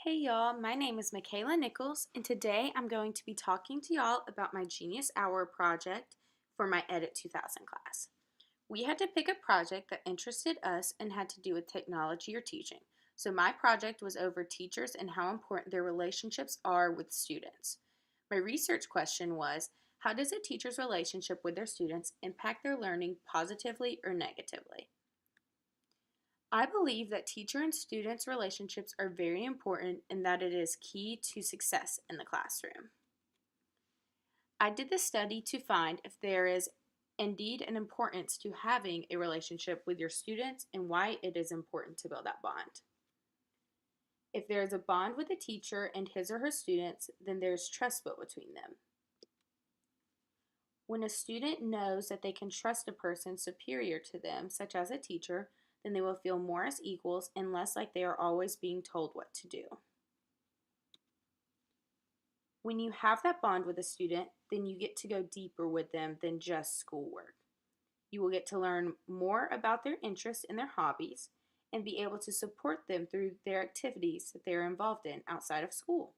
Hey y'all, my name is Michaela Nichols, and today I'm going to be talking to y'all about my Genius Hour project for my Edit 2000 class. We had to pick a project that interested us and had to do with technology or teaching. So my project was over teachers and how important their relationships are with students. My research question was, how does a teacher's relationship with their students impact their learning positively or negatively? I believe that teacher and students' relationships are very important and that it is key to success in the classroom. I did this study to find if there is indeed an importance to having a relationship with your students and why it is important to build that bond. If there is a bond with a teacher and his or her students, then there's trust built between them. When a student knows that they can trust a person superior to them, such as a teacher, then they will feel more as equals and less like they are always being told what to do. When you have that bond with a student, then you get to go deeper with them than just schoolwork. You will get to learn more about their interests and their hobbies and be able to support them through their activities that they are involved in outside of school.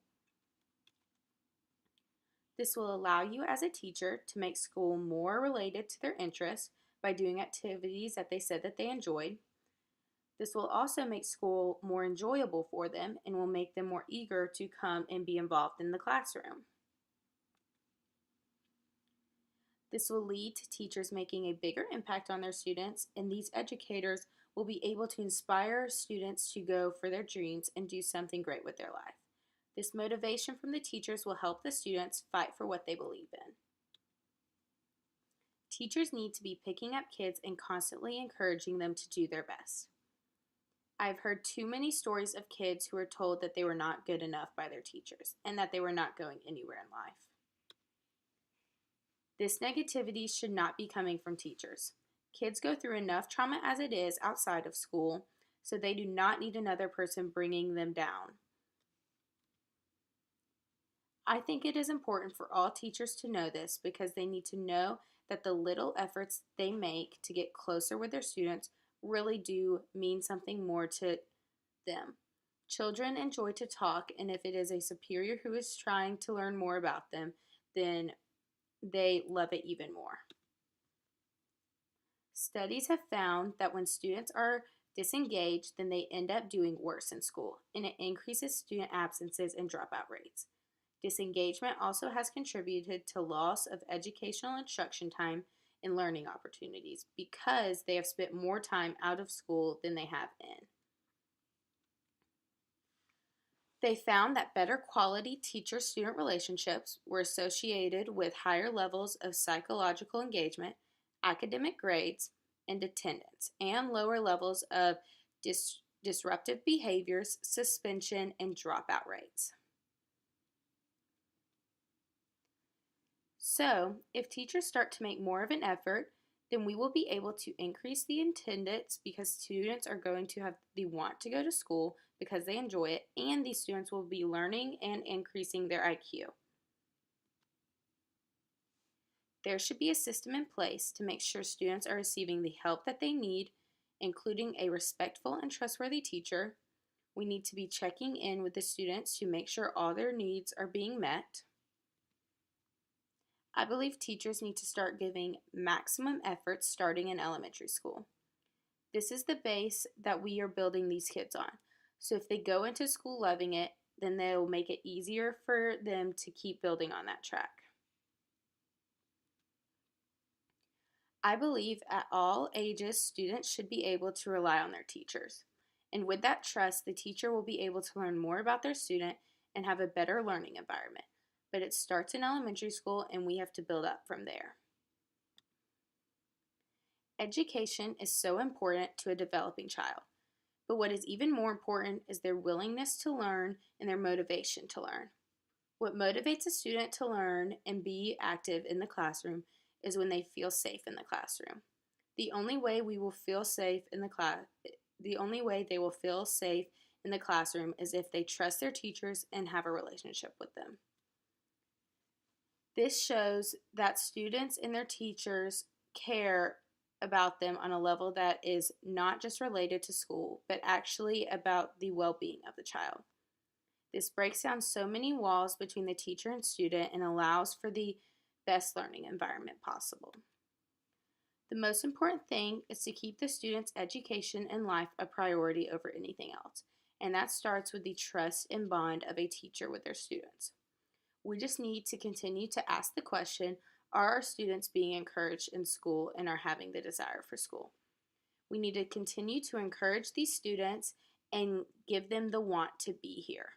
This will allow you as a teacher to make school more related to their interests by doing activities that they said that they enjoyed. This will also make school more enjoyable for them and will make them more eager to come and be involved in the classroom. This will lead to teachers making a bigger impact on their students, and these educators will be able to inspire students to go for their dreams and do something great with their life. This motivation from the teachers will help the students fight for what they believe in. Teachers need to be picking up kids and constantly encouraging them to do their best. I've heard too many stories of kids who were told that they were not good enough by their teachers and that they were not going anywhere in life. This negativity should not be coming from teachers. Kids go through enough trauma as it is outside of school, so they do not need another person bringing them down. I think it is important for all teachers to know this because they need to know that the little efforts they make to get closer with their students really do mean something more to them. Children enjoy to talk, and if it is a superior who is trying to learn more about them, then they love it even more. Studies have found that when students are disengaged, then they end up doing worse in school, and it increases student absences and dropout rates. Disengagement also has contributed to loss of educational instruction time and learning opportunities because they have spent more time out of school than they have in. They found that better quality teacher-student relationships were associated with higher levels of psychological engagement, academic grades, and attendance, and lower levels of disruptive behaviors, suspension, and dropout rates. So, if teachers start to make more of an effort, then we will be able to increase the attendance because students are going to have the want to go to school because they enjoy it, and these students will be learning and increasing their IQ. There should be a system in place to make sure students are receiving the help that they need, including a respectful and trustworthy teacher. We need to be checking in with the students to make sure all their needs are being met. I believe teachers need to start giving maximum effort starting in elementary school. This is the base that we are building these kids on. So if they go into school loving it, then they'll make it easier for them to keep building on that track. I believe at all ages, students should be able to rely on their teachers. And with that trust, the teacher will be able to learn more about their student and have a better learning environment. But it starts in elementary school and we have to build up from there. Education is so important to a developing child. But what is even more important is their willingness to learn and their motivation to learn. What motivates a student to learn and be active in the classroom is when they feel safe in the classroom. The only way we will feel safe in the only way they will feel safe in the classroom is if they trust their teachers and have a relationship with them. This shows that students and their teachers care about them on a level that is not just related to school, but actually about the well-being of the child. This breaks down so many walls between the teacher and student and allows for the best learning environment possible. The most important thing is to keep the student's education and life a priority over anything else, and that starts with the trust and bond of a teacher with their students. We just need to continue to ask the question, are our students being encouraged in school and are having the desire for school? We need to continue to encourage these students and give them the want to be here.